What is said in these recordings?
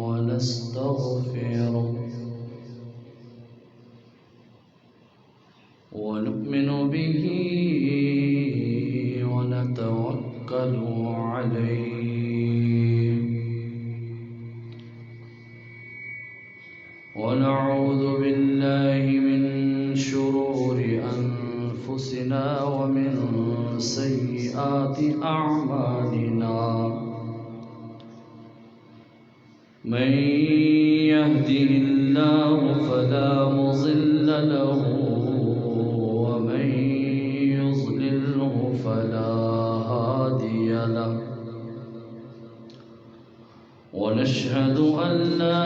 ونستغفره ونؤمن به ونتوكل عليه ونعوذ بالله من شرور أنفسنا ومن سيئات أعمالنا من يهده الله فلا مضل له ومن يضلله فلا هادي له ونشهد أن لا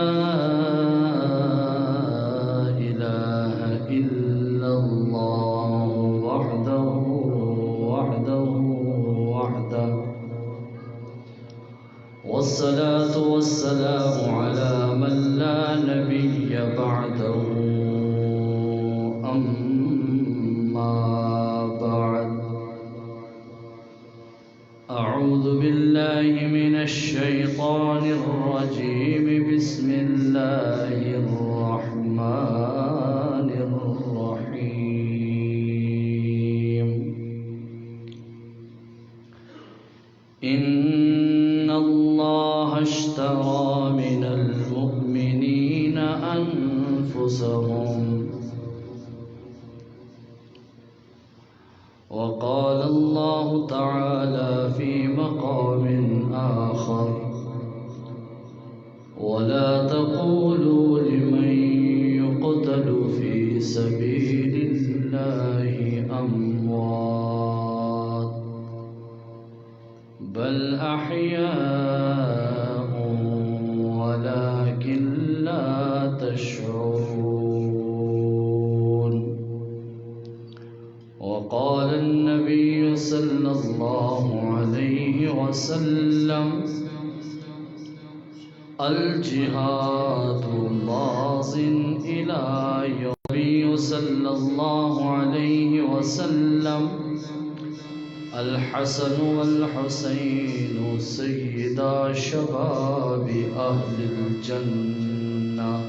إله إلا الله وحده والصلاة والسلام على من لا نبي بعده أما بعد أعوذ بالله من الشيطان الرجيم بسم الله الرحمن الرحيم إن الله اشترى من المؤمنين أنفسهم وقال الله تعالى في مقام آخر ولا تقولوا لمن يقتل في سبيل الله أموات بل أحياء ولكن لا تشعرون وقال النبي صلى الله عليه وسلم الجهاد ماض إلى يوم النبي صلى الله عليه وسلم الحسن والحسين سيدا شباب أهل الجنة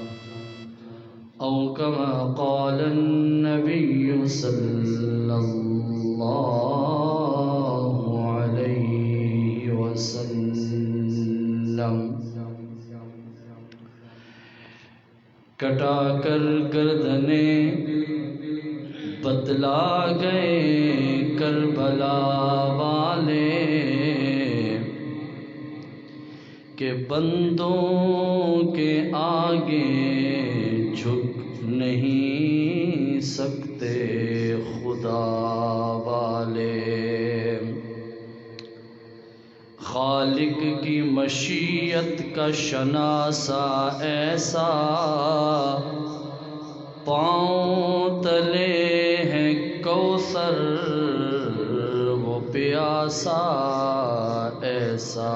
أو كما قال النبي صلى الله عليه وسلم کٹا کر گردنیں بتلا گئے کربلا والے کہ بندوں کے آگے جھک نہیں سکتے خدا والے خالق کی مشیت کا شناسا ایسا پاؤں تلے ہیں کوثر وہ پیاسا ایسا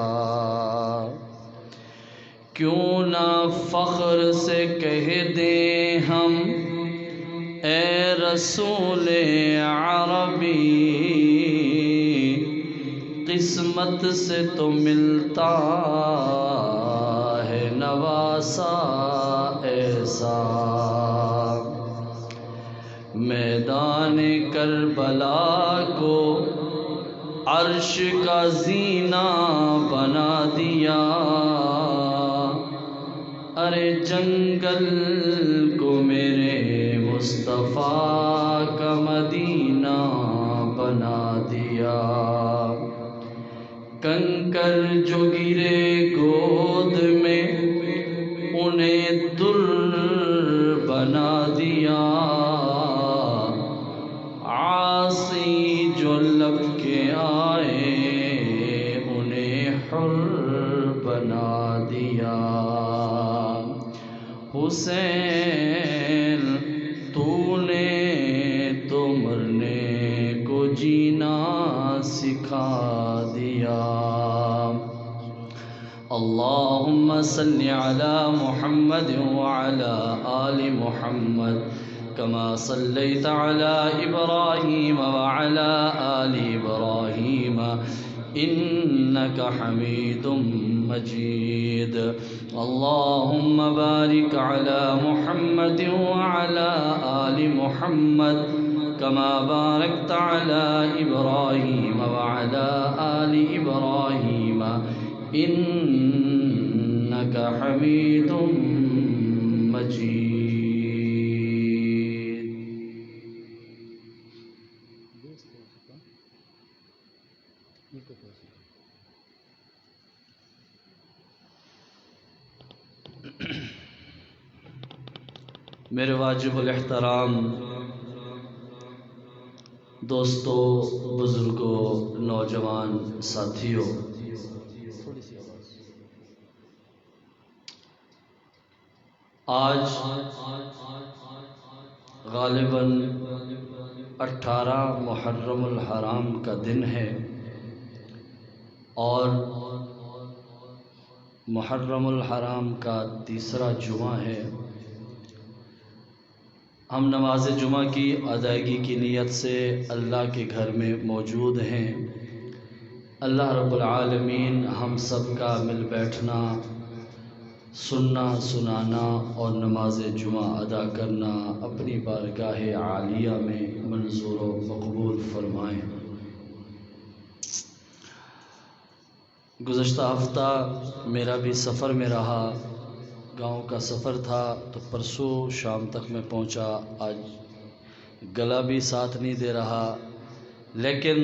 کیوں نہ فخر سے کہہ دیں ہم اے رسول عربی قسمت سے تو ملتا ہے نواسا ایسا میدان کربلا کو عرش کا زینہ بنا دیا ارے جنگل کو میرے مصطفیٰ کا مدینہ بنا دیا کنکر جو گرے گود میں انہیں در بنا دیا عاصی جو لب کے آئے انہیں حر بنا دیا حسین تو نے تو مرنے کو جینا سکھا دیا اللهم صل على محمد وعلى آل محمد كما صليت على إبراهيم وعلى آل إبراهيم إنك حميد مجيد. اللهم بارك على محمد وعلى آل محمد كما باركت على إبراهيم وعلى آل إبراهيم إنك حميد مجيد. میرے واجب الاحترام دوستو، بزرگوں، نوجوان ساتھیوں، آج غالباً 18 محرم الحرام کا دن ہے اور محرم الحرام کا تیسرا جمعہ ہے. ہم نماز جمعہ کی ادائیگی کی نیت سے اللہ کے گھر میں موجود ہیں. اللہ رب العالمین ہم سب کا مل بیٹھنا، سننا، سنانا اور نماز جمعہ ادا کرنا اپنی بارگاہ عالیہ میں منظور و مقبول فرمائیں. گزشتہ ہفتہ میرا بھی سفر میں رہا، گاؤں کا سفر تھا تو پرسوں شام تک میں پہنچا. آج گلا بھی ساتھ نہیں دے رہا، لیکن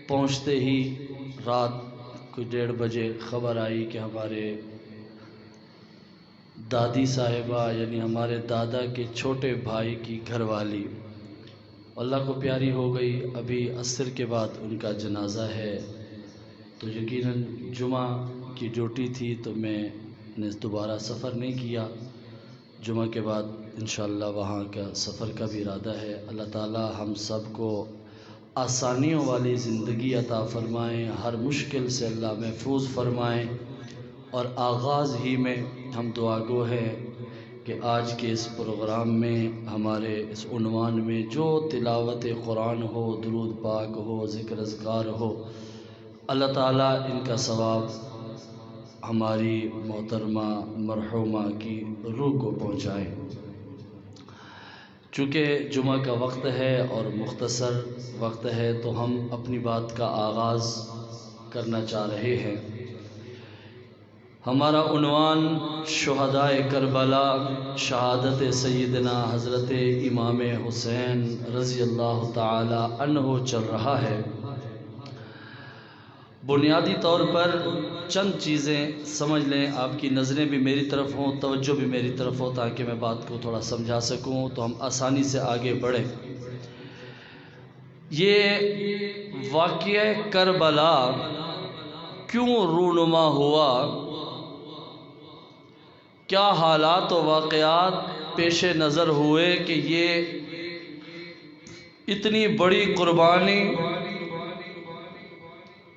پہنچتے ہی رات کوئی 1:30 بجے خبر آئی کہ ہمارے دادی صاحبہ یعنی ہمارے دادا کے چھوٹے بھائی کی گھر والی اللہ کو پیاری ہو گئی. ابھی عصر کے بعد ان کا جنازہ ہے، تو یقیناً جمعہ کی ڈیوٹی تھی تو میں نے دوبارہ سفر نہیں کیا. جمعہ کے بعد انشاءاللہ وہاں کا سفر کا بھی ارادہ ہے. اللہ تعالی ہم سب کو آسانیوں والی زندگی عطا فرمائیں، ہر مشکل سے اللہ محفوظ فرمائیں. اور آغاز ہی میں ہم دعا گو ہیں کہ آج کے اس پروگرام میں ہمارے اس عنوان میں جو تلاوت قرآن ہو، درود پاک ہو، ذکر اذکار ہو، اللہ تعالیٰ ان کا ثواب ہماری محترمہ مرحومہ کی روح کو پہنچائے. چونکہ جمعہ کا وقت ہے اور مختصر وقت ہے تو ہم اپنی بات کا آغاز کرنا چاہ رہے ہیں. ہمارا عنوان شہدائے کربلا، شہادت سیدنا حضرت امام حسین رضی اللہ تعالی عنہ چل رہا ہے. بنیادی طور پر چند چیزیں سمجھ لیں، آپ کی نظریں بھی میری طرف ہوں، توجہ بھی میری طرف ہو تاکہ میں بات کو تھوڑا سمجھا سکوں تو ہم آسانی سے آگے بڑھیں. یہ واقعہ کربلا کیوں رونما ہوا، کیا حالات و واقعات پیش نظر ہوئے کہ یہ اتنی بڑی قربانی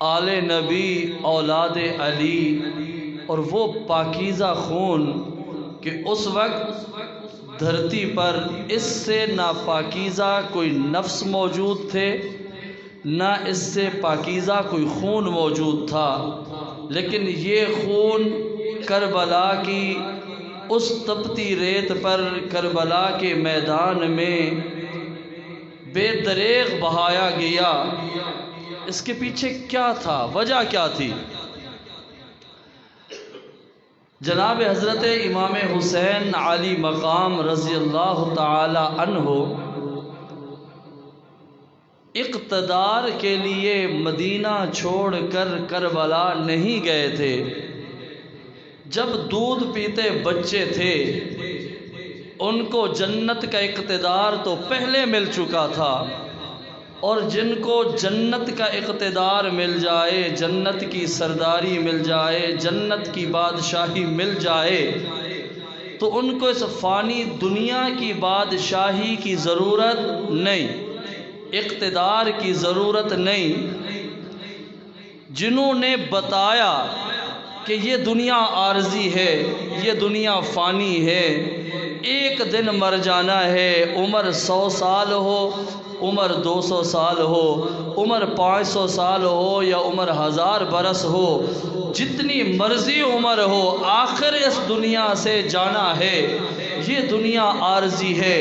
آل نبی، اولاد علی اور وہ پاکیزہ خون کہ اس وقت دھرتی پر اس سے ناپاکیزہ کوئی نفس موجود تھے، نہ اس سے پاکیزہ کوئی خون موجود تھا، لیکن یہ خون کربلا کی اس تپتی ریت پر، کربلا کے میدان میں بے دریغ بہایا گیا. اس کے پیچھے کیا تھا، وجہ کیا تھی؟ جناب حضرت امام حسین علی مقام رضی اللہ تعالی عنہ اقتدار کے لیے مدینہ چھوڑ کر کربلا نہیں گئے تھے. جب دودھ پیتے بچے تھے ان کو جنت کا اقتدار تو پہلے مل چکا تھا، اور جن کو جنت کا اقتدار مل جائے، جنت کی سرداری مل جائے، جنت کی بادشاہی مل جائے تو ان کو اس فانی دنیا کی بادشاہی کی ضرورت نہیں، اقتدار کی ضرورت نہیں. جنہوں نے بتایا کہ یہ دنیا عارضی ہے، یہ دنیا فانی ہے، ایک دن مر جانا ہے، عمر 100 سال ہو، عمر 200 سال ہو، عمر 500 سال ہو یا عمر 1000 برس ہو، جتنی مرضی عمر ہو، آخر اس دنیا سے جانا ہے۔ یہ دنیا عارضی ہے،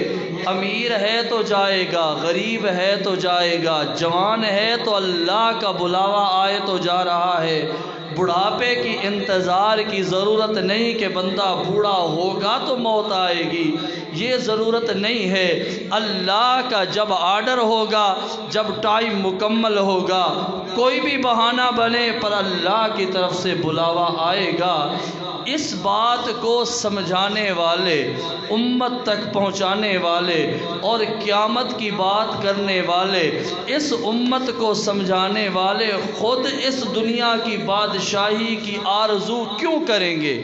امیر ہے تو جائے گا، غریب ہے تو جائے گا، جوان ہے تو اللہ کا بلاوا آئے تو جا رہا ہے۔ بڑھاپے کی انتظار کی ضرورت نہیں کہ بندہ بوڑھا ہوگا تو موت آئے گی، یہ ضرورت نہیں ہے۔ اللہ کا جب آرڈر ہوگا، جب ٹائم مکمل ہوگا، کوئی بھی بہانہ بنے پر اللہ کی طرف سے بلاوا آئے گا۔ اس بات کو سمجھانے والے، امت تک پہنچانے والے اور قیامت کی بات کرنے والے، اس امت کو سمجھانے والے خود اس دنیا کی بادشاہی کی آرزو کیوں کریں گے؟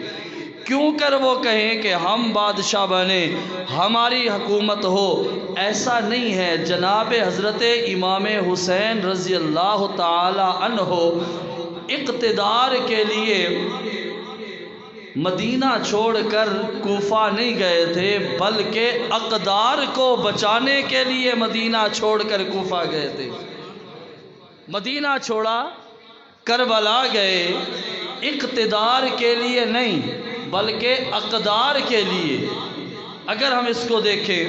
کیوں کر وہ کہیں کہ ہم بادشاہ بنیں، ہماری حکومت ہو؟ ایسا نہیں ہے۔ جناب حضرت امام حسین رضی اللہ تعالی عنہ اقتدار کے لیے مدینہ چھوڑ کر کوفہ نہیں گئے تھے، بلکہ اقدار کو بچانے کے لیے مدینہ چھوڑ کر کوفہ گئے تھے۔ مدینہ چھوڑا، کربلا گئے، اقتدار کے لیے نہیں بلکہ اقدار کے لیے۔ اگر ہم اس کو دیکھیں،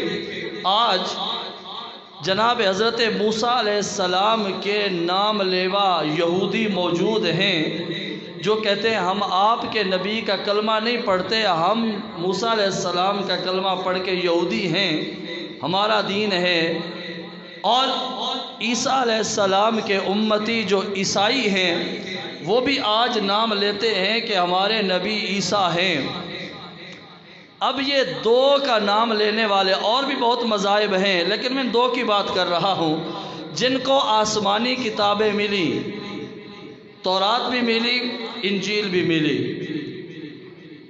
آج جناب حضرت موسیٰ علیہ السلام کے نام لیوا یہودی موجود ہیں جو کہتے ہیں ہم آپ کے نبی کا کلمہ نہیں پڑھتے، ہم موسیٰ علیہ السلام کا کلمہ پڑھ کے یہودی ہیں، ہمارا دین ہے۔ اور عیسیٰ علیہ السلام کے امتی جو عیسائی ہیں وہ بھی آج نام لیتے ہیں کہ ہمارے نبی عیسیٰ ہیں۔ اب یہ دو کا نام لینے والے اور بھی بہت مذاہب ہیں، لیکن میں دو کی بات کر رہا ہوں جن کو آسمانی کتابیں ملی، تورات بھی ملی، انجیل بھی ملی۔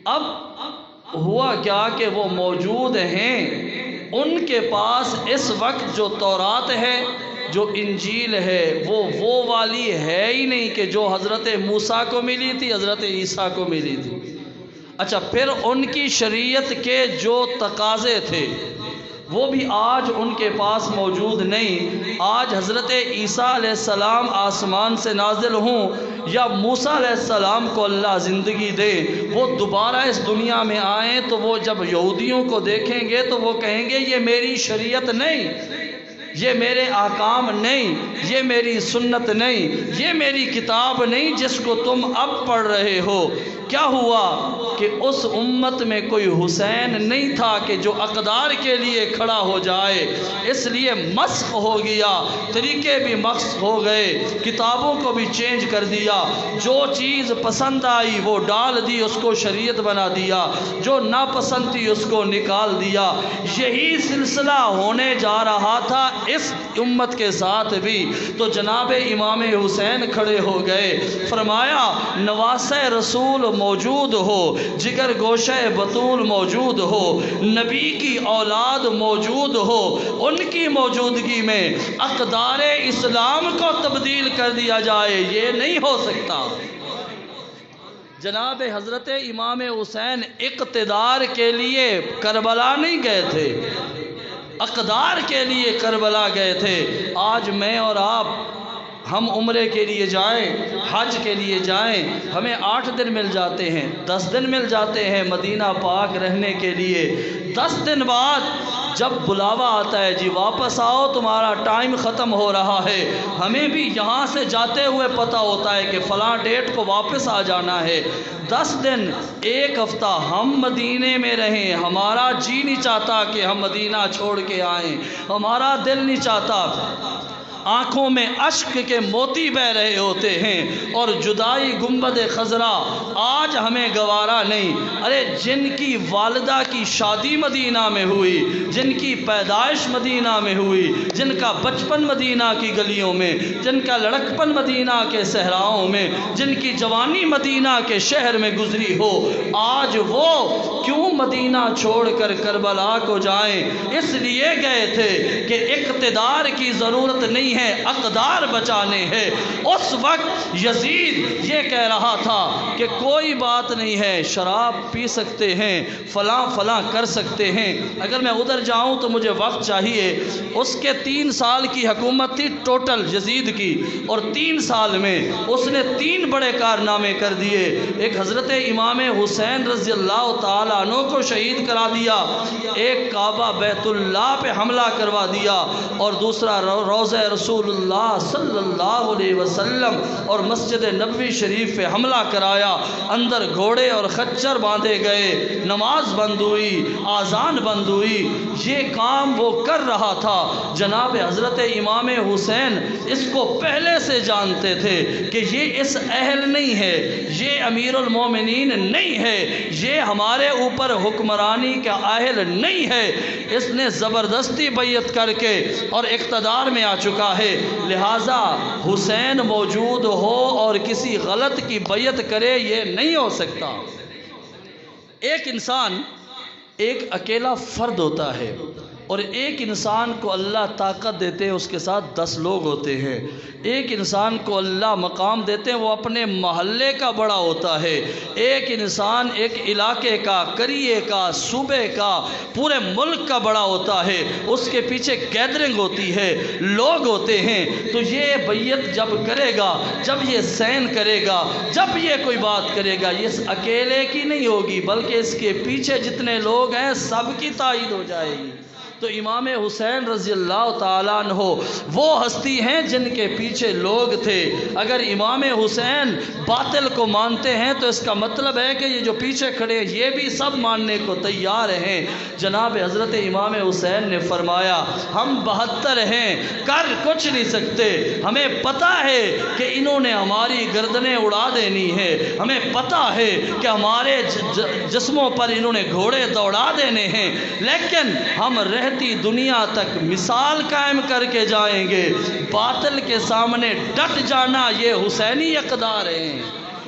اب ہوا کیا کہ وہ موجود ہیں، ان کے پاس اس وقت جو تورات ہے، جو انجیل ہے، وہ والی ہے ہی نہیں کہ جو حضرت موسیٰ کو ملی تھی، حضرت عیسیٰ کو ملی تھی۔ اچھا، پھر ان کی شریعت کے جو تقاضے تھے وہ بھی آج ان کے پاس موجود نہیں۔ آج حضرت عیسیٰ علیہ السلام آسمان سے نازل ہوں یا موسیٰ علیہ السلام کو اللہ زندگی دے، وہ دوبارہ اس دنیا میں آئیں تو وہ جب یہودیوں کو دیکھیں گے تو وہ کہیں گے یہ میری شریعت نہیں، یہ میرے احکام نہیں، یہ میری سنت نہیں، یہ میری کتاب نہیں جس کو تم اب پڑھ رہے ہو۔ کیا ہوا کہ اس امت میں کوئی حسین نہیں تھا کہ جو اقدار کے لیے کھڑا ہو جائے، اس لیے مسخ ہو گیا، طریقے بھی مسخ ہو گئے، کتابوں کو بھی چینج کر دیا، جو چیز پسند آئی وہ ڈال دی، اس کو شریعت بنا دیا، جو ناپسند تھی اس کو نکال دیا۔ یہی سلسلہ ہونے جا رہا تھا اس امت کے ساتھ بھی۔ تو جناب امام حسین کھڑے ہو گئے، فرمایا نواسہ رسول موجود ہو، جگر گوشہ بطول موجود ہو، نبی کی اولاد موجود ہو، ان کی موجودگی میں اقدار اسلام کو تبدیل کر دیا جائے، یہ نہیں ہو سکتا۔ جناب حضرت امام حسین اقتدار کے لیے کربلا نہیں گئے تھے، اقدار کے لیے کربلا گئے تھے۔ آج میں اور آپ، ہم عمرے کے لیے جائیں، حج کے لیے جائیں، ہمیں 8 دن مل جاتے ہیں، 10 دن مل جاتے ہیں مدینہ پاک رہنے کے لیے۔ 10 دن بعد جب بلاوا آتا ہے، جی واپس آؤ تمہارا ٹائم ختم ہو رہا ہے، ہمیں بھی یہاں سے جاتے ہوئے پتہ ہوتا ہے کہ فلاں ڈیٹ کو واپس آ جانا ہے۔ 10 دن، 1 ہفتہ ہم مدینے میں رہیں، ہمارا جی نہیں چاہتا کہ ہم مدینہ چھوڑ کے آئیں، ہمارا دل نہیں چاہتا، آنکھوں میں اشک کے موتی بہ رہے ہوتے ہیں، اور جدائی گنبد خضرا آج ہمیں گوارا نہیں۔ ارے جن کی والدہ کی شادی مدینہ میں ہوئی، جن کی پیدائش مدینہ میں ہوئی، جن کا بچپن مدینہ کی گلیوں میں، جن کا لڑکپن مدینہ کے صحراؤں میں، جن کی جوانی مدینہ کے شہر میں گزری ہو، آج وہ کیوں مدینہ چھوڑ کر کربلا کو جائیں؟ اس لیے گئے تھے کہ اقتدار کی ضرورت نہیں نہیں ہے، اقدار بچانے ہیں۔ اس وقت یزید یہ کہہ رہا تھا کہ کوئی بات نہیں ہے، شراب پی سکتے ہیں، فلاں فلاں کر سکتے ہیں، اگر میں ادھر جاؤں تو مجھے وقت چاہیے۔ اس کے 3 سال کی حکومت تھی ٹوٹل یزید کی، اور 3 سال میں اس نے 3 بڑے کارنامے کر دیے۔ ایک حضرت امام حسین رضی اللہ تعالیٰ عنہ کو شہید کرا دیا، ایک کعبہ بیت اللہ پہ حملہ کروا دیا، اور دوسرا روضہ رسول اللہ صلی اللہ علیہ وسلم اور مسجد نبوی شریف پہ حملہ کرایا۔ اندر گھوڑے اور خچر باندھے گئے، نماز بند ہوئی، آذان بند ہوئی۔ یہ کام وہ کر رہا تھا۔ جناب حضرت امام حسین اس کو پہلے سے جانتے تھے کہ یہ اس اہل نہیں ہے، یہ امیر المومنین نہیں ہے، یہ ہمارے اوپر حکمرانی کا اہل نہیں ہے۔ اس نے زبردستی بیعت کر کے اور اقتدار میں آ چکا ہے، لہٰذا حسین موجود ہو اور کسی غلط کی بیعت کرے یہ نہیں ہو سکتا۔ ایک انسان ایک اکیلا فرد ہوتا ہے، اور ایک انسان کو اللہ طاقت دیتے ہیں، اس کے ساتھ 10 لوگ ہوتے ہیں۔ ایک انسان کو اللہ مقام دیتے ہیں، وہ اپنے محلے کا بڑا ہوتا ہے۔ ایک انسان ایک علاقے کا، قریے کا، صوبے کا، پورے ملک کا بڑا ہوتا ہے۔ اس کے پیچھے گیدرنگ ہوتی ہے، لوگ ہوتے ہیں۔ تو یہ بیعت جب کرے گا، جب یہ سین کرے گا، جب یہ کوئی بات کرے گا، یہ اکیلے کی نہیں ہوگی، بلکہ اس کے پیچھے جتنے لوگ ہیں سب کی تائید ہو جائے گی۔ تو امام حسین رضی اللہ تعالیٰ عنہ وہ ہستی ہیں جن کے پیچھے لوگ تھے۔ اگر امام حسین باطل کو مانتے ہیں تو اس کا مطلب ہے کہ یہ جو پیچھے کھڑے ہیں یہ بھی سب ماننے کو تیار ہیں۔ جناب حضرت امام حسین نے فرمایا ہم 72 ہیں، کر کچھ نہیں سکتے، ہمیں پتہ ہے کہ انہوں نے ہماری گردنیں اڑا دینی ہے، ہمیں پتہ ہے کہ ہمارے جسموں پر انہوں نے گھوڑے دوڑا دینے ہیں، لیکن ہم رہتی دنیا تک مثال قائم کر کے جائیں گے۔ باطل کے سامنے ڈٹ جانا یہ حسینی اقدار ہیں،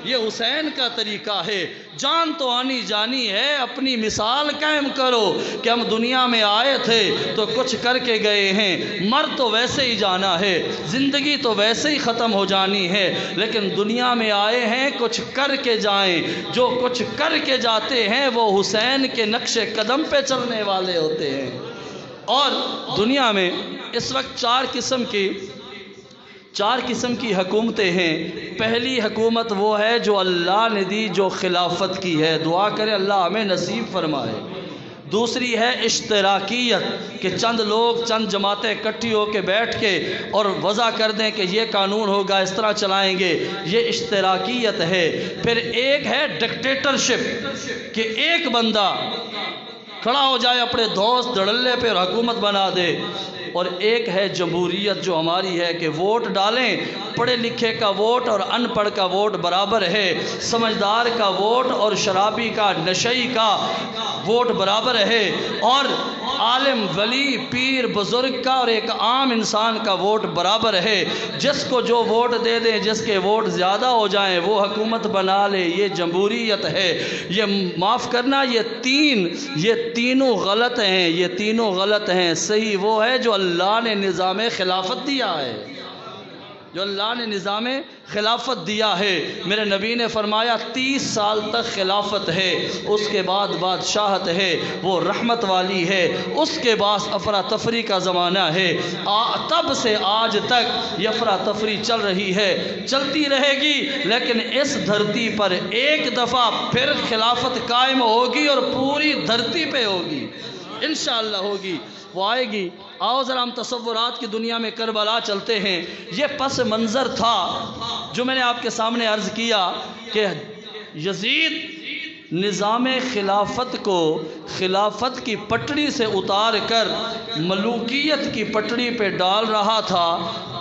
یہ حسین کا طریقہ ہے۔ جان تو آنی جانی ہے، اپنی مثال قائم کرو کہ ہم دنیا میں آئے تھے تو کچھ کر کے گئے ہیں، مر تو ویسے ہی جانا ہے، زندگی تو ویسے ہی ختم ہو جانی ہے، لیکن دنیا میں آئے ہیں کچھ کر کے جائیں۔ جو کچھ کر کے جاتے ہیں وہ حسین کے نقش قدم پہ چلنے والے ہوتے ہیں۔ اور دنیا میں اس وقت 4 قسم کی حکومتیں ہیں۔ پہلی حکومت وہ ہے جو اللہ نے دی، جو خلافت کی ہے، دعا کرے اللہ ہمیں نصیب فرمائے۔ دوسری ہے اشتراکیت، کہ چند لوگ، چند جماعتیں اکٹھی ہو کے بیٹھ کے اور وضع کر دیں کہ یہ قانون ہوگا، اس طرح چلائیں گے، یہ اشتراکیت ہے۔ پھر ایک ہے ڈکٹیٹرشپ، کہ ایک بندہ کھڑا ہو جائے اپنے دوست دھڑلے پہ اور حکومت بنا دے۔ اور ایک ہے جمہوریت جو ہماری ہے کہ ووٹ ڈالیں، پڑھے لکھے کا ووٹ اور ان پڑھ کا ووٹ برابر ہے، سمجھدار کا ووٹ اور شرابی کا، نشئی کا ووٹ برابر ہے، اور عالم، ولی، پیر، بزرگ کا اور ایک عام انسان کا ووٹ برابر ہے۔ جس کو جو ووٹ دے دیں، جس کے ووٹ زیادہ ہو جائیں وہ حکومت بنا لے، یہ جمہوریت ہے۔ یہ معاف کرنا، یہ تینوں غلط ہیں، یہ تینوں غلط ہیں۔ صحیح وہ ہے جو اللہ نے نظام خلافت دیا ہے، جو اللہ نے نظام خلافت دیا ہے۔ میرے نبی نے فرمایا 30 سال تک خلافت ہے، اس کے بعد بادشاہت ہے، وہ رحمت والی ہے، اس کے بعد افراتفری کا زمانہ ہے۔ تب سے آج تک یہ افراتفری چل رہی ہے، چلتی رہے گی، لیکن اس دھرتی پر ایک دفعہ پھر خلافت قائم ہوگی اور پوری دھرتی پہ ہوگی، انشاءاللہ ہوگی، وہ آئے گی۔ آؤ ذرا ہم تصورات کی دنیا میں کربلا چلتے ہیں۔ یہ پس منظر تھا جو میں نے آپ کے سامنے عرض کیا کہ یزید نظام خلافت کو خلافت کی پٹڑی سے اتار کر ملوکیت کی پٹڑی پہ ڈال رہا تھا،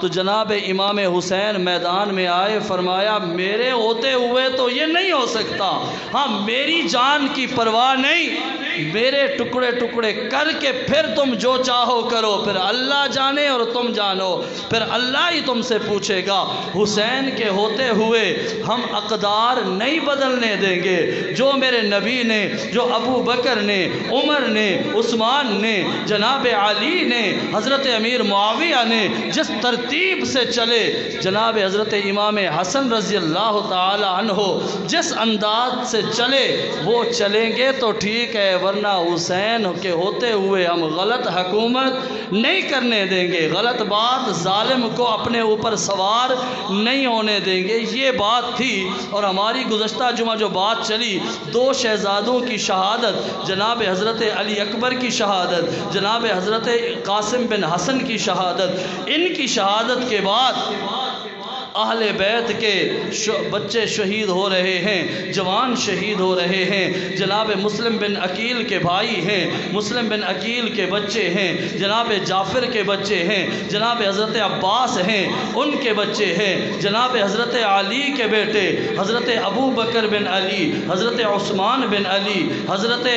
تو جناب امام حسین میدان میں آئے، فرمایا میرے ہوتے ہوئے تو یہ نہیں ہو سکتا، ہاں میری جان کی پرواہ نہیں، میرے ٹکڑے ٹکڑے کر کے پھر تم جو چاہو کرو، پھر اللہ جانے اور تم جانو، پھر اللہ ہی تم سے پوچھے گا۔ حسین کے ہوتے ہوئے ہم اقدار نہیں بدلنے دیں گے۔ جو میرے نبی نے، جو ابو بکر نے، عمر نے، عثمان نے، جناب علی نے، حضرت امیر معاویہ نے جس ترتیب ترتیب سے چلے۔ جناب حضرت امام حسن رضی اللہ تعالی عنہ جس انداز سے چلے وہ چلیں گے تو ٹھیک ہے، ورنہ حسین کے ہوتے ہوئے ہم غلط حکومت نہیں کرنے دیں گے، غلط بات ظالم کو اپنے اوپر سوار نہیں ہونے دیں گے۔ یہ بات تھی۔ اور ہماری گزشتہ جمعہ جو بات چلی 2 شہزادوں کی شہادت، جناب حضرت علی اکبر کی شہادت، جناب حضرت قاسم بن حسن کی شہادت، ان کی شہادت کے بعد اہل بیت کے بچے شہید ہو رہے ہیں، جوان شہید ہو رہے ہیں۔ جناب مسلم بن عقیل کے بھائی ہیں، مسلم بن عقیل کے بچے ہیں، جناب جعفر کے بچے ہیں، جناب حضرت عباس ہیں ان کے بچے ہیں، جناب حضرت علی کے بیٹے حضرت ابو بکر بن علی، حضرت عثمان بن علی، حضرت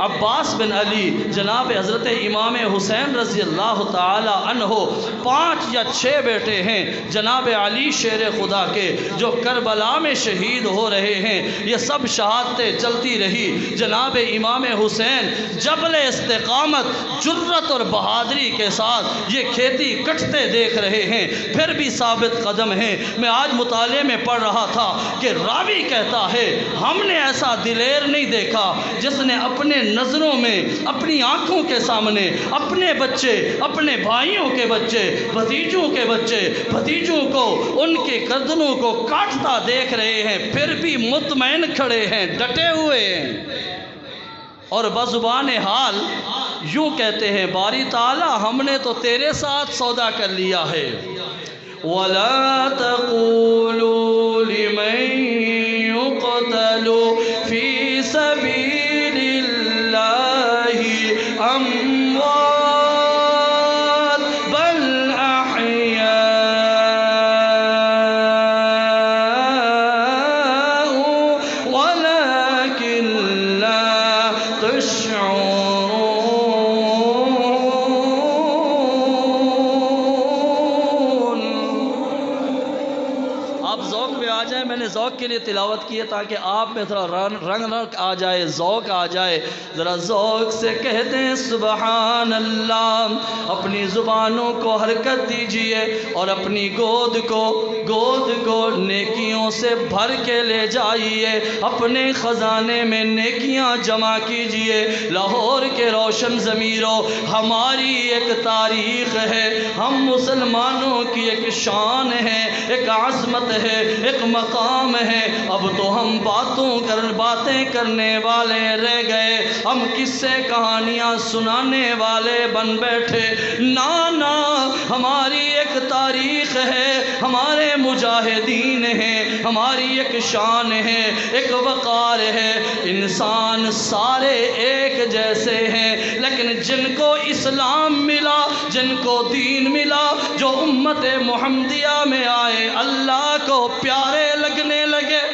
عباس بن علی، جناب حضرت امام حسین رضی اللہ تعالی عنہ 5 یا 6 بیٹے ہیں جناب علی شیر خدا کے جو کربلا میں شہید ہو رہے ہیں۔ یہ سب شہادتیں چلتی رہی۔ جناب امام حسین جبل استقامت، جرت اور بہادری کے ساتھ یہ کھیتی کٹتے دیکھ رہے ہیں، پھر بھی ثابت قدم ہیں۔ میں آج مطالعے میں پڑھ رہا تھا کہ راوی کہتا ہے ہم نے ایسا دلیر نہیں دیکھا جس نے اپنے نظروں میں، اپنی آنکھوں کے سامنے اپنے بچے، اپنے بھائیوں کے بچے، بھتیجوں کے بچے، بھتیجوں کو ان کے گردنوں کو کاٹتا دیکھ رہے ہیں، پھر بھی مطمئن کھڑے ہیں، ڈٹے ہوئے ہیں، اور بزبان حال یوں کہتے ہیں باری تعالی ہم نے تو تیرے ساتھ سودا کر لیا ہے۔ وَلَا تَقُولُوا لِمَن يُقْتَلُ فِي سَبِيلِ اللَّهِ أَمْوَاتٌ ذوق کے لیے تلاوت کی ہے تاکہ آپ میں تھوڑا رنگ آ جائے، ذوق آ جائے۔ ذرا ذوق سے کہہ دیں سبحان اللہ، اپنی زبانوں کو حرکت دیجئے اور اپنی گود کو نیکیوں سے بھر کے لے جائیے، اپنے خزانے میں نیکیاں جمع کیجئے۔ لاہور کے روشن ضمیروں، ہماری ایک تاریخ ہے، ہم مسلمانوں کی ایک شان ہے، ایک عظمت ہے، ایک مقام ہے۔ اب تو ہم باتیں کرنے والے رہ گئے، ہم قصے کہانیاں سنانے والے بن بیٹھے۔ نانا، ہماری ایک تاریخ ہے، ہمارے مجاہدین ہیں، ہماری ایک شان ہے، ایک وقار ہے۔ انسان سارے ایک جیسے ہیں، لیکن جن کو اسلام ملا، جن کو دین ملا، جو امت محمدیہ میں آئے، اللہ کو پیارے لگنے لگے۔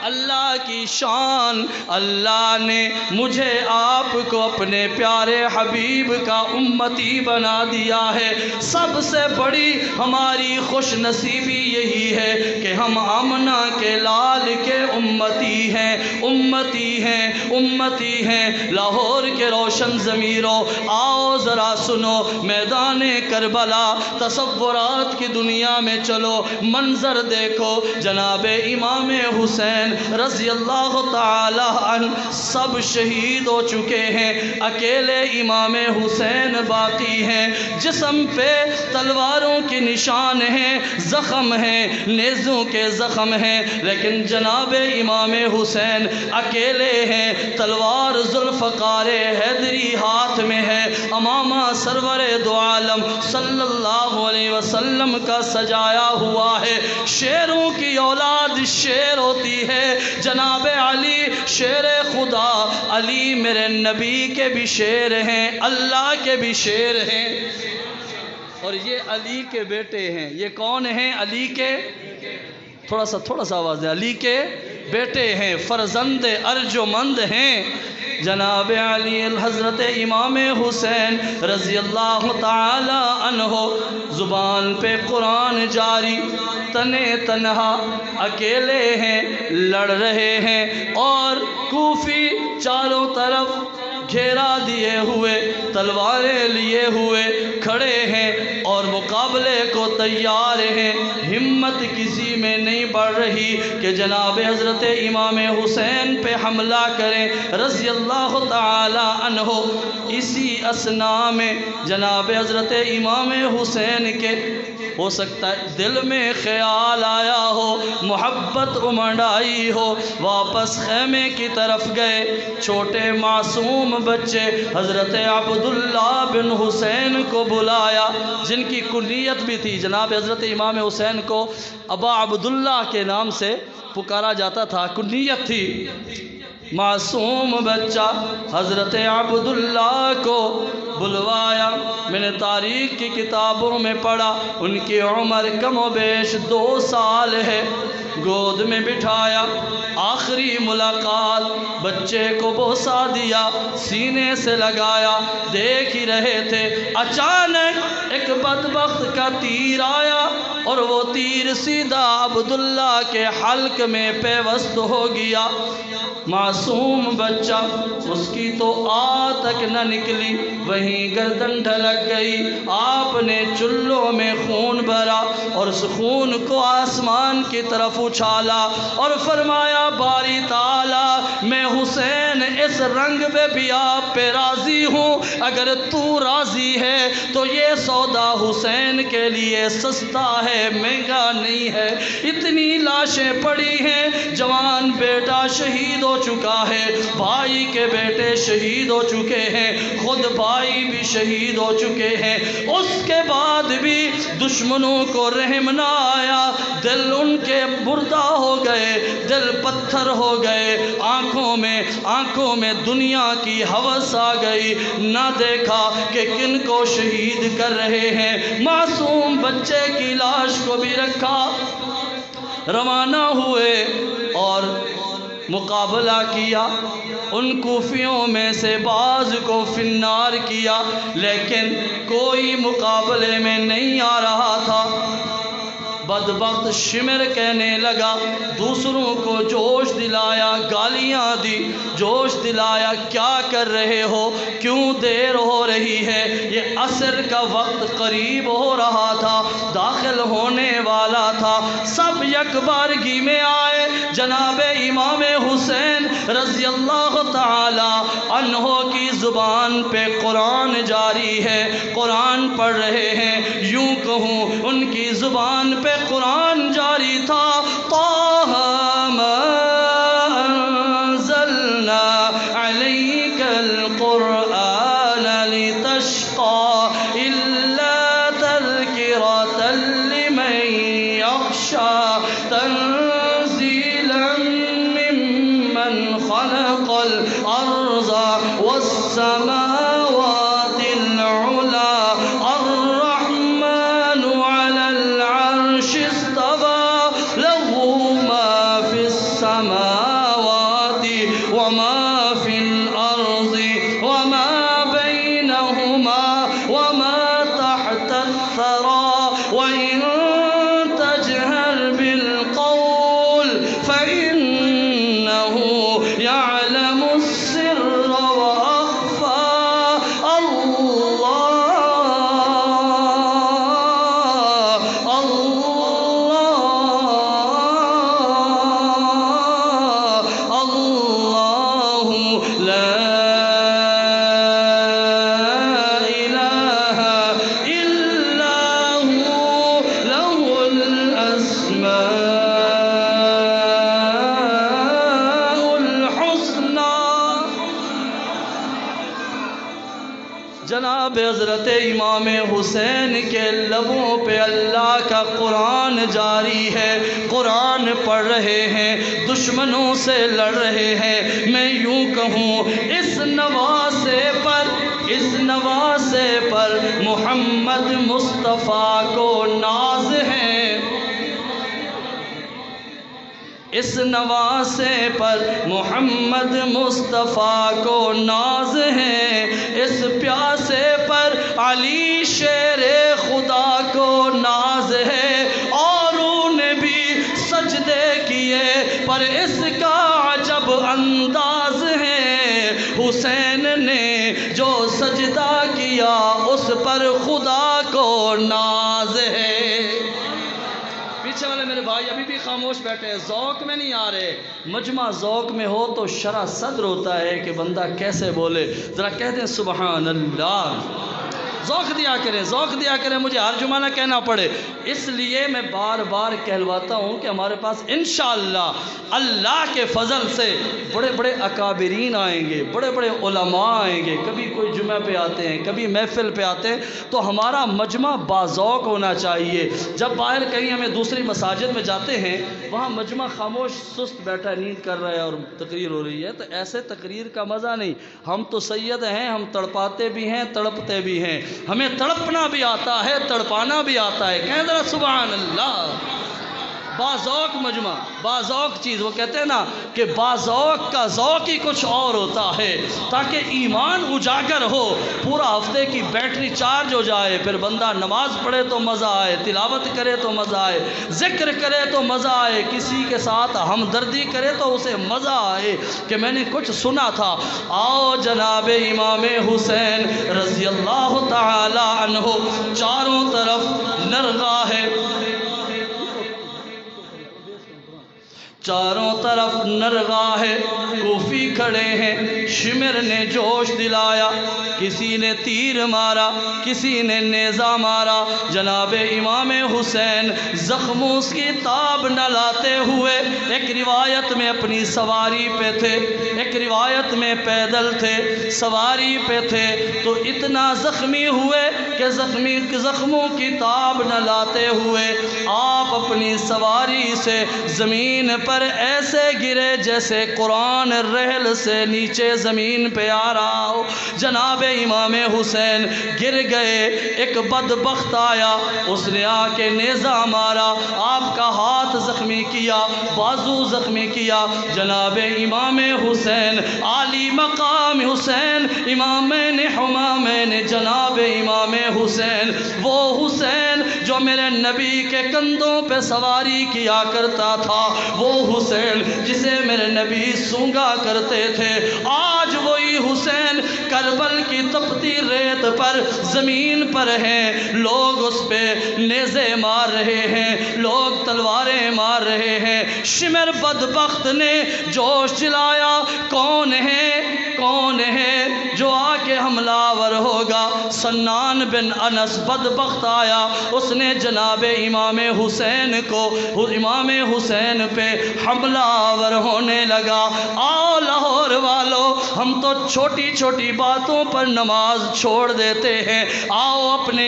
اللہ کی شان، اللہ نے مجھے آپ کو اپنے پیارے حبیب کا امتی بنا دیا ہے۔ سب سے بڑی ہماری خوش نصیبی یہی ہے کہ ہم آمنہ کے لال کے امتی ہیں، امتی ہیں، امتی ہیں۔ لاہور کے روشن ضمیروں، آؤ ذرا سنو، میدان کربلا، تصورات کی دنیا میں چلو، منظر دیکھو۔ جناب امام حسین رضی اللہ تعالی عنہ سب شہید ہو چکے ہیں، اکیلے امام حسین باقی ہیں۔ جسم پہ تلواروں کے نشان ہیں، زخم ہیں، نیزوں کے زخم ہیں، لیکن جناب امام حسین اکیلے ہیں۔ تلوار ذوالفقار حیدری ہاتھ میں ہے، امامہ سرور دو عالم صلی اللہ علیہ وسلم کا سجایا ہوا ہے۔ شیروں کی اولاد شیر ہوتی ہے، جناب علی شیر خدا، علی میرے نبی کے بھی شیر ہیں، اللہ کے بھی شیر ہیں، اور یہ علی کے بیٹے ہیں۔ یہ کون ہیں؟ علی کے، تھوڑا سا آواز ہے، علی کے بیٹے ہیں، فرزند ارجمند ہیں۔ جناب علی حضرت امام حسین رضی اللہ تعالی عنہ، زبان پہ قرآن جاری، تنے تنہا اکیلے ہیں، لڑ رہے ہیں، اور کوفی چاروں طرف گھیرا دیے ہوئے، تلواریں لیے ہوئے کھڑے ہیں، اور مقابلے تیار ہیں، ہمت کسی میں نہیں بڑھ رہی کہ جناب حضرت امام حسین پہ حملہ کریں رضی اللہ تعالی عنہ۔ اسی اثناء میں جناب حضرت امام حسین کے ہو سکتا ہے دل میں خیال آیا ہو، محبت امڑ آئی ہو، واپس خیمے کی طرف گئے۔ چھوٹے معصوم بچے حضرت عبداللہ بن حسین کو بلایا، جن کی کنیت بھی تھی، جناب حضرت امام حسین کو ابا عبداللہ کے نام سے پکارا جاتا تھا، کنیت تھی۔ معصوم بچہ حضرت عبداللہ کو بلوایا۔ میں نے تاریخ کی کتابوں میں پڑھا ان کی عمر کم و بیش 2 سال ہے۔ گود میں بٹھایا، آخری ملاقات، بچے کو بوسہ دیا، سینے سے لگایا، دیکھ ہی رہے تھے اچانک ایک بدبخت کا تیر آیا اور وہ تیر سیدھا عبداللہ کے حلق میں پیوست ہو گیا۔ معصوم بچہ، اس کی تو آ تک نہ نکلی، وہیں گردن ڈھلک گئی۔ آپ نے چلوں میں خون بھرا اور اس خون کو آسمان کی طرف اچھالا اور فرمایا باری تعالی میں حسین اس رنگ میں بھی آپ پہ راضی ہوں، اگر تو راضی ہے تو یہ سودا حسین کے لیے سستا ہے، مہنگا نہیں ہے۔ اتنی لاشیں پڑی ہیں، جوان بیٹا شہید ہو چکا ہے، بھائی کے بیٹے شہید ہو چکے ہیں، خود بھائی بھی شہید ہو چکے ہیں، اس کے بعد بھی دشمنوں کو رحم نہ آیا، دل ان کے مردہ ہو گئے، دل پتھر ہو گئے، آنکھوں میں دنیا کی ہوس آ گئی، نہ دیکھا کہ کن کو شہید کر رہے ہیں۔ معصوم بچے کی لاش کو بھی رکھا، روانہ ہوئے اور مقابلہ کیا۔ ان کوفیوں میں سے بعض کو فنار کیا، لیکن کوئی مقابلے میں نہیں آ رہا تھا۔ بدبخت شمر کہنے لگا، دوسروں کو جوش دلایا، گالیاں دی، جوش دلایا، کیا کر رہے ہو، کیوں دیر ہو رہی ہے، یہ عصر کا وقت قریب ہو رہا تھا، داخل ہونے والا تھا۔ سب یکبارگی میں آئے، جناب امام حسین رضی اللہ تعالی عنہ کی زبان پہ قرآن جاری ہے، قرآن پڑھ رہے ہیں، یوں کہوں ان کی زبان پہ قرآن جاری تھا۔ طٰہ ما انزلنا علیک القرآن لتشقى الا تذکرۃ لمن یخشی تنزیلا ممن خلق الارض والسماوات العلی الرحمن علی العرش استوى له ما في السماوات وما في الأرض وما بينهما وما تحت الثرى وإن تجهر بالقول فإنه يعلم السر وأخفى۔ جناب حضرت امام حسین کے لبوں پہ اللہ کا قرآن جاری ہے، قرآن پڑھ رہے ہیں، دشمنوں سے لڑ رہے ہیں۔ میں یوں کہوں اس نواسے پر محمد مصطفیٰ کو ناز ہے، اس نواسے پر محمد مصطفیٰ کو ناز ہے، اس پیاسے پر علی شیر خدا کو ناز ہے۔ اوروں نے بھی سجدے کیے پر اس کا عجب انداز ہے، حسین نے جو سجدہ کیا اس پر خدا کو ناز ہے۔ خاموش بیٹھے، ذوق میں نہیں آ رہے۔ مجمع ذوق میں ہو تو شرح صدر ہوتا ہے کہ بندہ کیسے بولے۔ ذرا کہہ دیں سبحان اللہ، ذوق دیا کریں، ذوق دیا کریں، مجھے ہر جمعہ نہ کہنا پڑے۔ اس لیے میں بار بار کہلواتا ہوں کہ ہمارے پاس انشاءاللہ اللہ کے فضل سے بڑے بڑے اکابرین آئیں گے، بڑے بڑے علماء آئیں گے، کبھی کوئی جمعہ پہ آتے ہیں، کبھی محفل پہ آتے ہیں، تو ہمارا مجمع باذوق ہونا چاہیے۔ جب باہر کہیں ہمیں دوسری مساجد میں جاتے ہیں، وہاں مجمع خاموش سست بیٹھا ہے، نیند کر رہا ہے اور تقریر ہو رہی ہے، تو ایسے تقریر کا مزہ نہیں۔ ہم تو سید ہیں، ہم تڑپاتے بھی ہیں، تڑپتے بھی ہیں، ہمیں تڑپنا بھی آتا ہے، تڑپانا بھی آتا ہے۔ کہیں ذرا سبحان اللہ۔ باذوق مجمع، باذوق چیز، وہ کہتے ہیں نا کہ باذوق کا ذوق ہی کچھ اور ہوتا ہے، تاکہ ایمان اجاگر ہو، پورا ہفتے کی بیٹری چارج ہو جائے، پھر بندہ نماز پڑھے تو مزہ آئے، تلاوت کرے تو مزہ آئے، ذکر کرے تو مزہ آئے، کسی کے ساتھ ہمدردی کرے تو اسے مزہ آئے۔ کہ میں نے کچھ سنا تھا، آؤ جناب امام حسین رضی اللہ تعالی عنہ، چاروں طرف نرگاہ ہے، چاروں طرف نرگاہ کوفی کھڑے ہیں، شمر نے جوش دلایا، کسی نے تیر مارا، کسی نے نیزہ مارا، جناب امام حسین زخموں کی تاب نہ لاتے ہوئے، ایک روایت میں اپنی سواری پہ تھے، ایک روایت میں پیدل تھے، سواری پہ تھے، تو اتنا زخمی ہوئے کہ زخموں کی تاب نہ لاتے ہوئے آپ اپنی سواری سے زمین پر ایسے گرے جیسے قرآن رحل سے نیچے زمین پہ آ رہا ہو۔ جناب امام حسین گر گئے، ایک بدبخت آیا، اس نے آ کے نیزہ مارا، آپ کا ہاتھ زخمی کیا، بازو زخمی کیا۔ جناب امام حسین عالی مقام حسین، امامین حمامین جناب امام حسین، وہ حسین جو میرے نبی کے کندھوں پہ سواری کیا کرتا تھا، وہ حسین جسے میرے نبی سونگا کرتے تھے، آج وہی حسین کربل کی تپتی ریت پر زمین پر ہیں، لوگ اس پہ نیزے مار رہے ہیں، لوگ تلواریں مار رہے ہیں۔ شمر بدبخت نے جوش جلایا، کون ہے جو آ کے حملہ آور ہوگا؟ سنان بن انس بدبخت آیا، اس نے جناب امام حسین کو، امام حسین پہ حملہ آور ہونے لگا۔ آؤ لاہور والو، ہم تو چھوٹی چھوٹی باتوں پر نماز چھوڑ دیتے ہیں، آؤ اپنے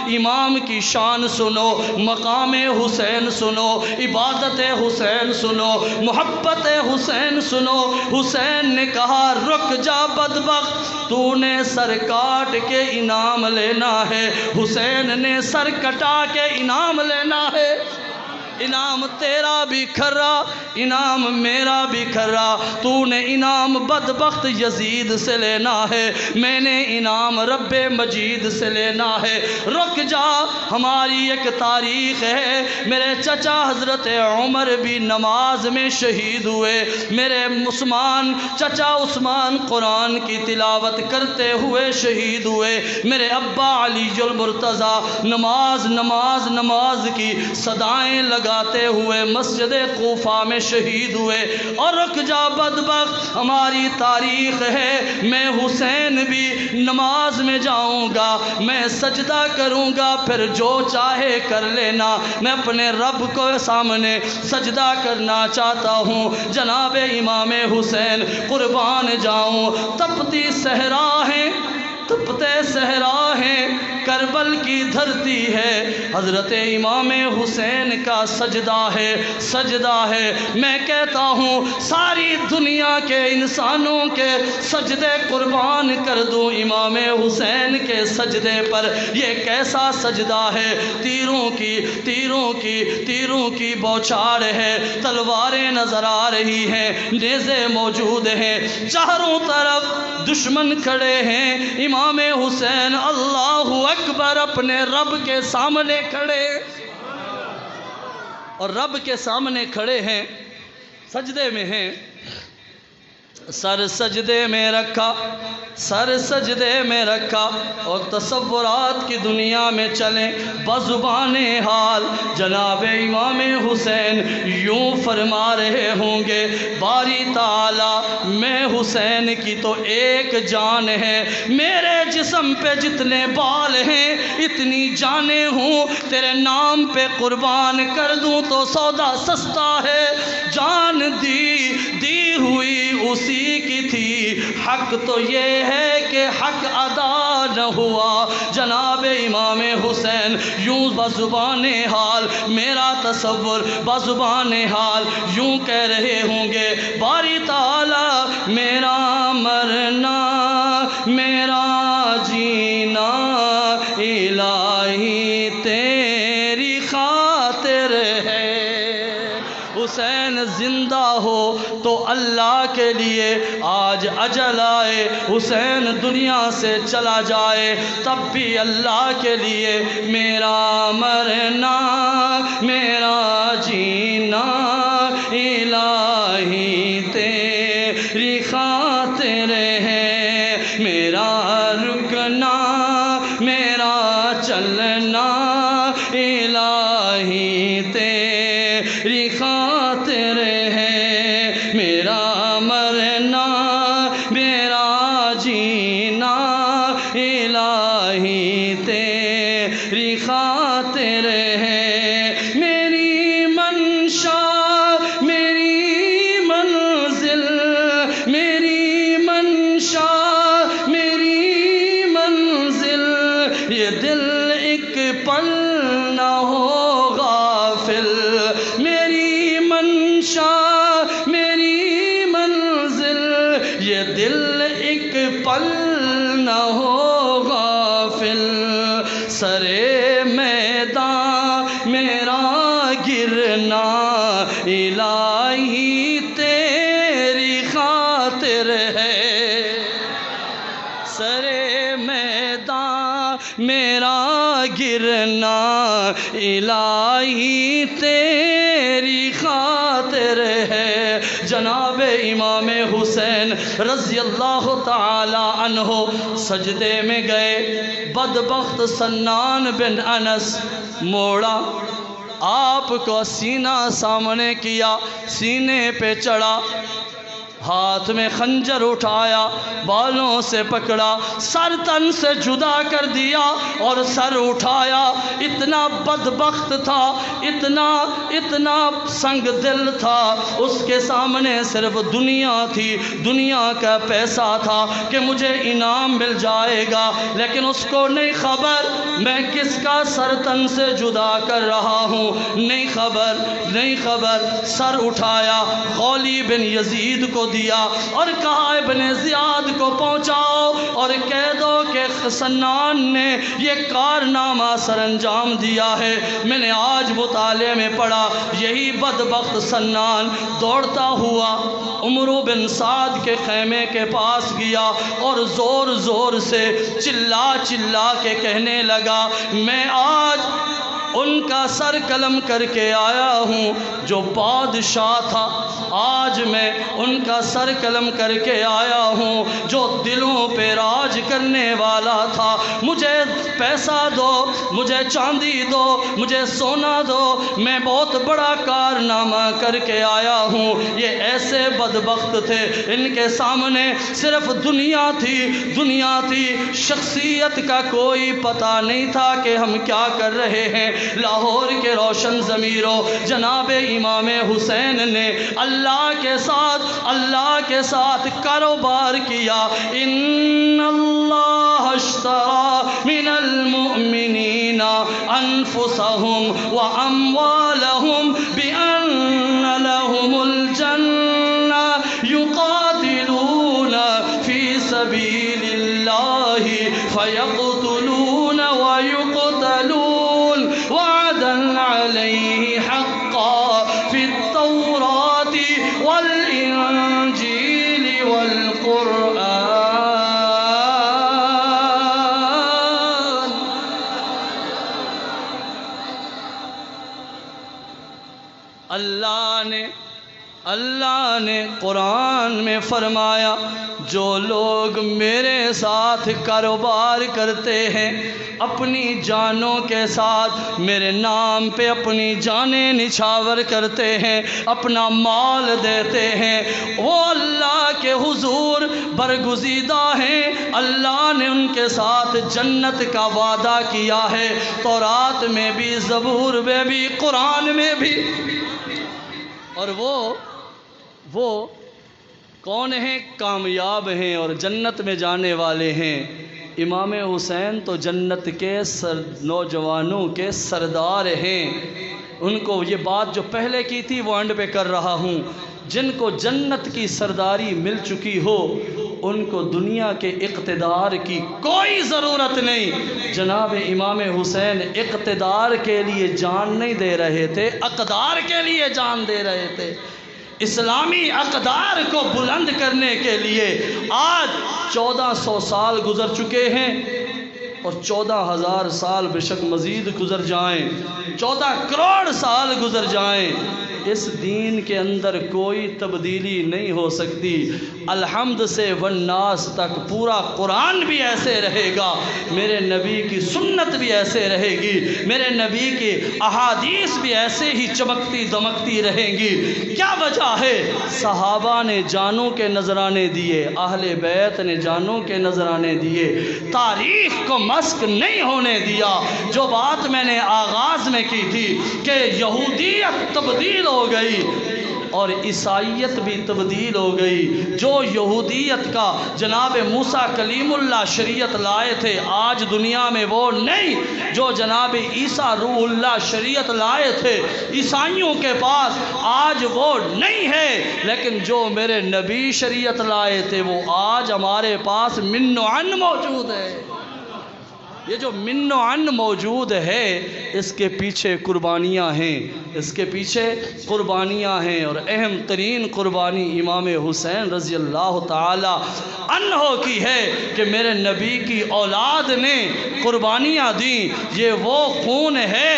امام کی شان سنو، مقام حسین سنو، عبادت حسین سنو، محبت حسین سنو۔ حسین نے کہا رک جا بدبخت، تو نے سر کاٹ کے انعام لینا ہے۔ حسین نے سر کٹا کے انعام لینا ہے، انعام تیرا بھی کھرا، انعام میرا بھی کھرا، تو نے انعام بدبخت یزید سے لینا ہے، میں نے انعام رب مجید سے لینا ہے۔ رک جا، ہماری ایک تاریخ ہے، میرے چچا حضرت عمر بھی نماز میں شہید ہوئے، میرے چچا عثمان قرآن کی تلاوت کرتے ہوئے شہید ہوئے، میرے ابا علی المرتضی نماز کی صدائیں لگاتے ہوئے مسجد کوفہ میں شہید ہوئے۔ اور رک جا بدبخت، ہماری تاریخ ہے، میں حسین بھی نماز میں جاؤں گا، میں سجدہ کروں گا، پھر جو چاہے کر لینا، میں اپنے رب کو سامنے سجدہ کرنا چاہتا ہوں۔ جناب امام حسین قربان جاؤں، تپتی صحرا ہیں، تپتے صحرا ہیں، کربل کی دھرتی ہے، حضرت امام حسین کا سجدہ ہے۔ میں کہتا ہوں ساری دنیا کے انسانوں کے سجدے قربان کر دوں امام حسین کے سجدے پر۔ یہ کیسا سجدہ ہے؟ تیروں کی بوچھاڑ ہے، تلواریں نظر آ رہی ہیں، نیزے موجود ہیں، چاروں طرف دشمن کھڑے ہیں، امام حسین اللہ اکبر اپنے رب کے سامنے کھڑے، اور رب کے سامنے کھڑے ہیں، سجدے میں ہیں۔ سر سجدے میں رکھا، سر سجدے میں رکھا اور تصورات کی دنیا میں چلیں بزبان حال جناب امام حسین یوں فرما رہے ہوں گے، باری تعالی میں حسین کی تو ایک جان ہے، میرے جسم پہ جتنے بال ہیں اتنی جانیں ہوں، تیرے نام پہ قربان کر دوں تو سودا سستا ہے، جان دی ہوئی اسی کی تھی، حق تو یہ ہے کہ حق ادا نہ ہوا۔ جناب امام حسین یوں بزبان حال، میرا تصور بزبان حال یوں کہہ رہے ہوں گے، باری تعالی میرا مرنا میرا جینا الہی تیری خاطر ہے۔ حسین زندہ ہو تو اللہ کے لیے آج اجل آئے، حسین دنیا سے چلا جائے تب بھی اللہ کے لیے میرا مرنا میرا جینا الہی تیری خاطر ہے، میرا رکنا میرا چلنا الہی تیری خاطر ہے، میرا مرنا میرا جینا الہی تیری خاطر ہے، میری منشا میری منزل میری منشا میری منزل، یہ دل ایک پل نہ ہو غافل، میری منشا میری منزل، یہ دل ایک پل نہ ہو غافل، سرے میدان میرا گرنا الہی تیری خاطر ہے، سرے میدان میرا گرنا الہی تیری خاطر ہے۔ جناب امام حسین رضی اللہ تعالی عنہ سجدے میں گئے، بدبخت سنان بن انس موڑا، آپ کو سینہ سامنے کیا، سینے پہ چڑھا، ہاتھ میں خنجر اٹھایا، بالوں سے پکڑا، سر تن سے جدا کر دیا اور سر اٹھایا، اتنا بدبخت تھا، اتنا سنگ دل تھا، اس کے سامنے صرف دنیا تھی، دنیا کا پیسہ تھا کہ مجھے انعام مل جائے گا، لیکن اس کو نہیں خبر میں کس کا سر تن سے جدا کر رہا ہوں، نہیں خبر، سر اٹھایا، خولی بن یزید کو دیا اور کہا ابن زیاد کو پہنچاؤ اور کہہ دو کہ سنان نے یہ کارنامہ سر انجام دیا ہے۔ میں نے آج مطالعے میں پڑھا، یہی بدبخت سنان دوڑتا ہوا عمرو بن سعد کے خیمے کے پاس گیا اور زور زور سے چلا کے کہنے لگا، میں آج ان کا سر قلم کر کے آیا ہوں جو بادشاہ تھا، آج میں ان کا سر قلم کر کے آیا ہوں جو دلوں پہ راج کرنے والا تھا، مجھے پیسہ دو، مجھے چاندی دو، مجھے سونا دو، میں بہت بڑا کارنامہ کر کے آیا ہوں۔ یہ ایسے بدبخت تھے، ان کے سامنے صرف دنیا تھی، شخصیت کا کوئی پتہ نہیں تھا کہ ہم کیا کر رہے ہیں۔ لاہور کے روشن ضمیروں جناب امام حسین نے اللہ کے ساتھ کاروبار کیا، ان اللہ اشترى من المؤمنین انفسهم واموالهم بان لهم الجنہ يقاتلون في سبيل الله فيقتلون ويقتلون وعدا عليه حقا في التوراة والإنجيل والقرآن۔ اللہ نے قرآن میں فرمایا جو لوگ میرے ساتھ کاروبار کرتے ہیں اپنی جانوں کے ساتھ میرے نام پہ اپنی جانیں نچھاور کرتے ہیں اپنا مال دیتے ہیں وہ اللہ کے حضور برگزیدہ ہیں اللہ نے ان کے ساتھ جنت کا وعدہ کیا ہے تورات میں بھی زبور میں بھی قرآن میں بھی اور وہ کون ہیں کامیاب ہیں اور جنت میں جانے والے ہیں امام حسین تو جنت کے نوجوانوں کے سردار ہیں ان کو یہ بات جو پہلے کی تھی وہ اینڈ پہ کر رہا ہوں جن کو جنت کی سرداری مل چکی ہو ان کو دنیا کے اقتدار کی کوئی ضرورت نہیں جناب امام حسین اقتدار کے لیے جان نہیں دے رہے تھے اقدار کے لیے جان دے رہے تھے اسلامی اقدار کو بلند کرنے کے لیے آج 1400 سال گزر چکے ہیں اور 14,000 سال بے شک مزید گزر جائیں 14 کروڑ سال گزر جائیں اس دین کے اندر کوئی تبدیلی نہیں ہو سکتی الحمد سے والناس تک پورا قرآن بھی ایسے رہے گا میرے نبی کی سنت بھی ایسے رہے گی میرے نبی کی احادیث بھی ایسے ہی چمکتی دمکتی رہیں گی کیا وجہ ہے صحابہ نے جانوں کے نذرانے دیے اہل بیت نے جانوں کے نذرانے دیے تاریخ کو مسخ نہیں ہونے دیا جو بات میں نے آغاز میں کی تھی کہ یہودیت تبدیل ہو گئی اور عیسائیت بھی تبدیل ہو گئی جو یہودیت کا جناب موسیٰ کلیم اللہ شریعت لائے تھے آج دنیا میں وہ نہیں جو جناب عیسیٰ روح اللہ شریعت لائے تھے عیسائیوں کے پاس آج وہ نہیں ہے لیکن جو میرے نبی شریعت لائے تھے وہ آج ہمارے پاس من و عن موجود ہے یہ جو من و عن موجود ہے اس کے پیچھے قربانیاں ہیں اس کے پیچھے قربانیاں ہیں اور اہم ترین قربانی امام حسین رضی اللہ تعالی عنہ کی ہے کہ میرے نبی کی اولاد نے قربانیاں دیں یہ وہ خون ہے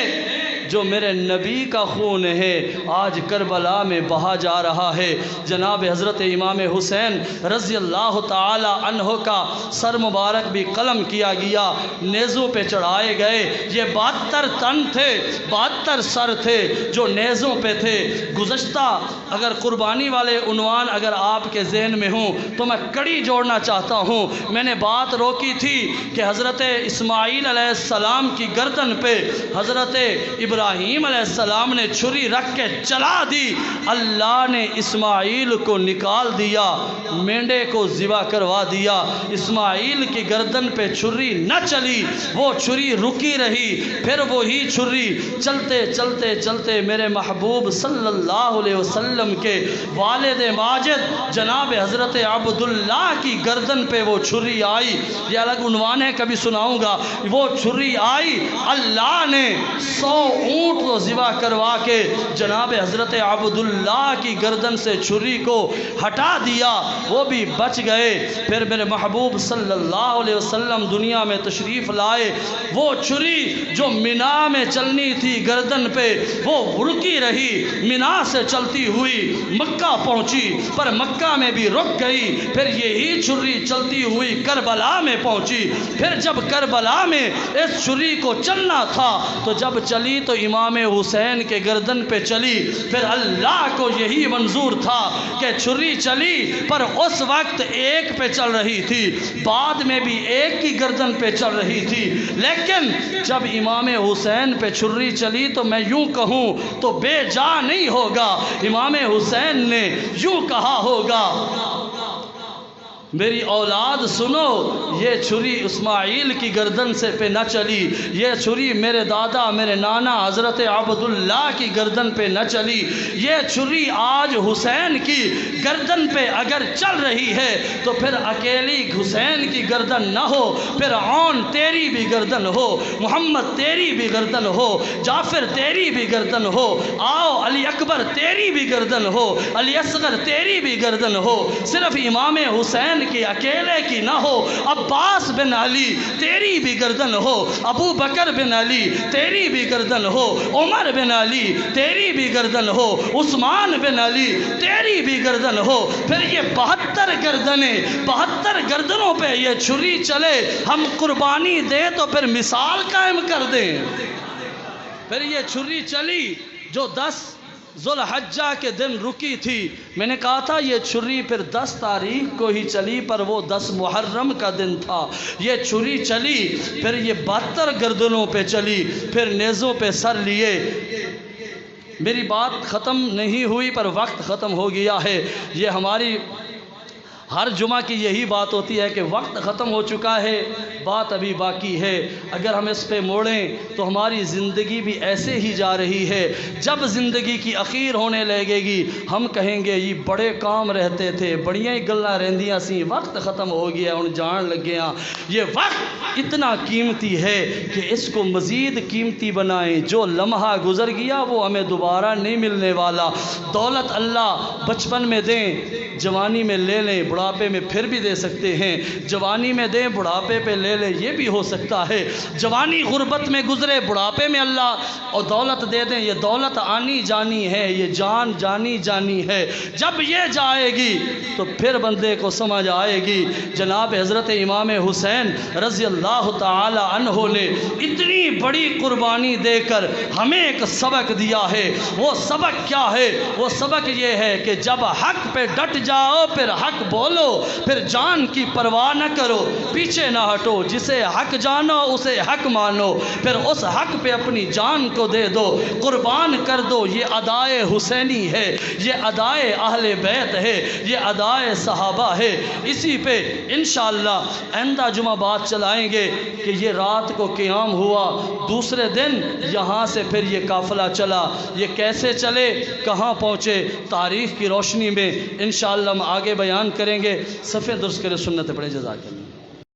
جو میرے نبی کا خون ہے آج کربلا میں بہا جا رہا ہے جناب حضرت امام حسین رضی اللہ تعالی عنہ کا سر مبارک بھی قلم کیا گیا نیزوں پہ چڑھائے گئے یہ 72 تن تھے 72 سر تھے جو نیزوں پہ تھے گزشتہ اگر قربانی والے عنوان اگر آپ کے ذہن میں ہوں تو میں کڑی جوڑنا چاہتا ہوں میں نے بات روکی تھی کہ حضرت اسماعیل علیہ السلام کی گردن پہ حضرت ابراہیم علیہ السلام نے چھری رکھ کے چلا دی اللہ نے اسماعیل کو نکال دیا مینڈے کو ذبح کروا دیا اسماعیل کی گردن پہ چھری نہ چلی وہ چھری رکی رہی پھر وہی چھری چلتے چلتے چلتے میرے محبوب صلی اللہ علیہ وسلم کے والد ماجد جناب حضرت عبداللہ کی گردن پہ وہ چھری آئی یہ الگ عنوان ہے کبھی سناؤں گا وہ چھری آئی اللہ نے 100 اونٹ کو ذبح کروا کے جناب حضرت عبداللہ کی گردن سے چھری کو ہٹا دیا وہ بھی بچ گئے پھر میرے محبوب صلی اللہ علیہ وسلم دنیا میں تشریف لائے وہ چھری جو مینا میں چلنی تھی گردن پہ وہ رکی رہی مینا سے چلتی ہوئی مکہ پہنچی پر مکہ میں بھی رک گئی پھر یہی چھری چلتی ہوئی کربلا میں پہنچی پھر جب کربلا میں اس چھری کو چلنا تھا تو جب چلی تو امام حسین کے گردن پہ چلی پھر اللہ کو یہی منظور تھا کہ چھری چلی پر اس وقت ایک پہ چل رہی تھی بعد میں بھی ایک کی گردن پہ چل رہی تھی لیکن جب امام حسین پہ چھری چلی تو میں یوں کہوں تو بے جا نہیں ہوگا امام حسین نے یوں کہا ہوگا میری اولاد سنو یہ چھری اسماعیل کی گردن سے پہ نہ چلی یہ چھری میرے دادا میرے نانا حضرت عبداللہ کی گردن پہ نہ چلی یہ چھری آج حسین کی گردن پہ اگر چل رہی ہے تو پھر اکیلی حسین کی گردن نہ ہو پھر عون تیری بھی گردن ہو محمد تیری بھی گردن ہو جعفر تیری بھی گردن ہو آؤ علی اکبر تیری بھی گردن ہو علی اصغر تیری بھی گردن ہو صرف امام حسین حسین کی اکیلے کی نہ ہو، عباس بن علی تیری بھی گردن ہو، ابو بکر بن علی تیری بھی گردن ہو، عمر بن علی تیری بھی گردن ہو، عثمان بن علی تیری بھی گردن ہو۔ پھر یہ 72 گردنیں، 72 گردنوں پہ یہ چھری چلے، ہم قربانی دیں تو پھر مثال قائم کر دیں۔ پھر یہ چھری چلی جو 10 ذوالحجہ کے دن رکی تھی، میں نے کہا تھا یہ چھری پھر 10 تاریخ کو ہی چلی، پر وہ 10 محرم کا دن تھا۔ یہ چھری چلی پھر یہ 72 گردنوں پہ چلی، پھر نیزوں پہ سر لیے۔ میری بات ختم نہیں ہوئی پر وقت ختم ہو گیا ہے۔ یہ ہماری ہر جمعہ کی یہی بات ہوتی ہے کہ وقت ختم ہو چکا ہے، بات ابھی باقی ہے۔ اگر ہم اس پہ موڑیں تو ہماری زندگی بھی ایسے ہی جا رہی ہے۔ جب زندگی کی اخیر ہونے لگے گی ہم کہیں گے یہ بڑے کام رہتے تھے، بڑیاں ہی گلاں رہندیاں سی، وقت ختم ہو گیا، ہن جان لگے ہاں۔ یہ وقت اتنا قیمتی ہے کہ اس کو مزید قیمتی بنائیں۔ جو لمحہ گزر گیا وہ ہمیں دوبارہ نہیں ملنے والا۔ دولت اللہ بچپن میں دیں، جوانی میں لے لیں، بڑھاپے میں پھر بھی دے سکتے ہیں۔ جوانی میں دیں، بڑھاپے پہ لے لیں، یہ بھی ہو سکتا ہے۔ جوانی غربت میں گزرے، بڑھاپے میں اللہ اور دولت دے دیں۔ یہ دولت آنی جانی ہے، یہ جان جانی جانی ہے۔ جب یہ جائے گی تو پھر بندے کو سمجھ آئے گی۔ جناب حضرت امام حسین رضی اللہ تعالی عنہ نے اتنی بڑی قربانی دے کر ہمیں ایک سبق دیا ہے۔ وہ سبق کیا ہے؟ وہ سبق یہ ہے کہ جب حق پہ ڈٹ جاؤ پھر حق بولو، پھر جان کی پرواہ نہ کرو، پیچھے نہ ہٹو۔ جسے حق جانو اسے حق مانو، پھر اس حق پہ اپنی جان کو دے دو، قربان کر دو۔ یہ ادائے حسینی ہے، یہ ادائے اہل بیت ہے، یہ ادائے صحابہ ہے۔ اسی پہ انشاءاللہ آئندہ جمعہ بات چلائیں گے کہ یہ رات کو قیام ہوا، دوسرے دن یہاں سے پھر یہ قافلہ چلا، یہ کیسے چلے، کہاں پہنچے، تاریخ کی روشنی میں انشاءاللہ ہم آگے بیان کریں گے۔ صفحے درست کرے، سنت پڑھے، جزاک اللہ۔